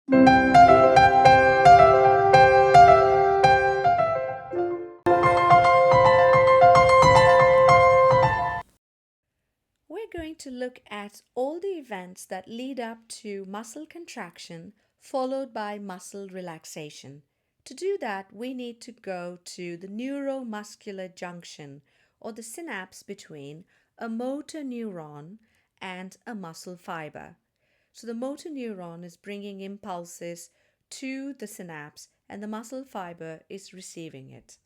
We're going to look at all the events that lead up to muscle contraction followed by muscle relaxation. To do that, we need to go to the neuromuscular junction or the synapse between a motor neuron and a muscle fiber. So the motor neuron is bringing impulses to the synapse and the muscle fiber is receiving it.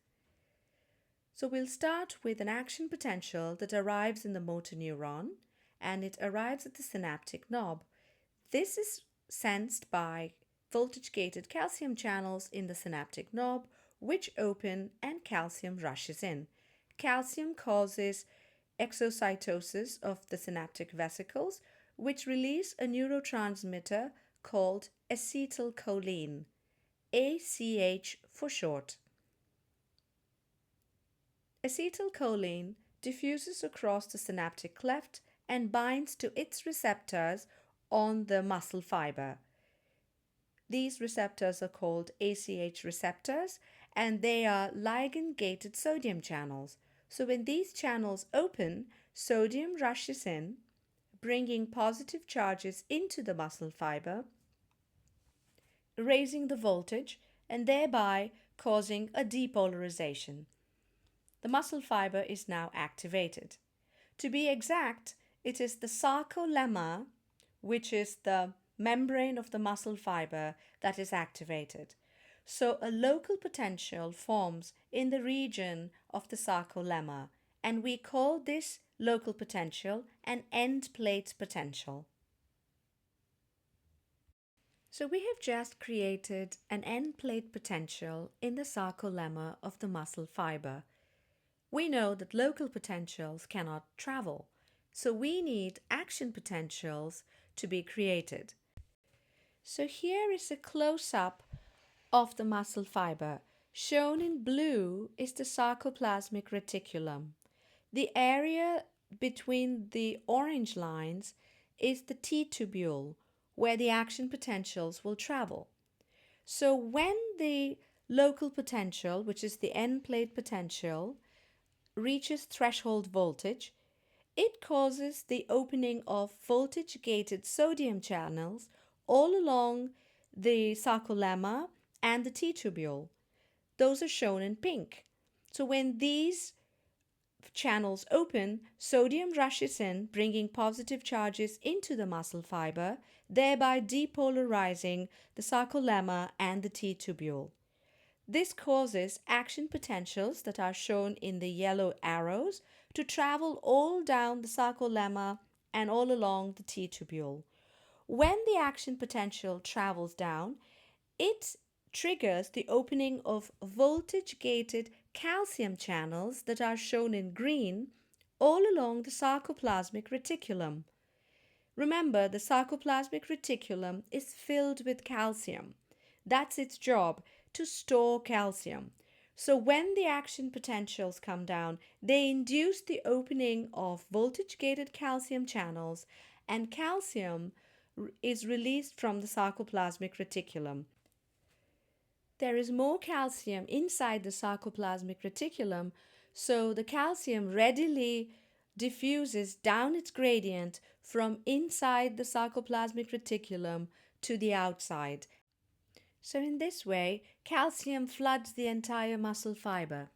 So we'll start with an action potential that arrives in the motor neuron and it arrives at the synaptic knob. This is sensed by voltage-gated calcium channels in the synaptic knob which open and calcium rushes in. Calcium causes exocytosis of the synaptic vesicles which release a neurotransmitter called acetylcholine, ACH for short. Acetylcholine diffuses across the synaptic cleft and binds to its receptors on the muscle fiber. These receptors are called ACH receptors and they are ligand-gated sodium channels. So when these channels open, sodium rushes in, bringing positive charges into the muscle fiber, raising the voltage and thereby causing a depolarization. The muscle fiber is now activated. To be exact, it is the sarcolemma, which is the membrane of the muscle fiber, that is activated. So a local potential forms in the region of the sarcolemma, and we call this local potential an end plate potential. So we have just created an end plate potential in the sarcolemma of the muscle fiber. We know that local potentials cannot travel, so we need action potentials to be created. So here is a close-up of the muscle fiber. Shown in blue is the sarcoplasmic reticulum. The area between the orange lines is the T-tubule, where the action potentials will travel. So when the local potential, which is the end plate potential, reaches threshold voltage, it causes the opening of voltage-gated sodium channels all along the sarcolemma and the T-tubule. Those are shown in pink. So when these channels open, sodium rushes in, bringing positive charges into the muscle fiber, thereby depolarizing the sarcolemma and the T-tubule. This causes action potentials that are shown in the yellow arrows to travel all down the sarcolemma and all along the T-tubule. When the action potential travels down, it triggers the opening of voltage-gated calcium channels that are shown in green all along the sarcoplasmic reticulum. Remember, the sarcoplasmic reticulum is filled with calcium. That's its job, to store calcium. So when the action potentials come down, they induce the opening of voltage-gated calcium channels and calcium is released from the sarcoplasmic reticulum. There is more calcium inside the sarcoplasmic reticulum, so the calcium readily diffuses down its gradient from inside the sarcoplasmic reticulum to the outside. So in this way, calcium floods the entire muscle fiber.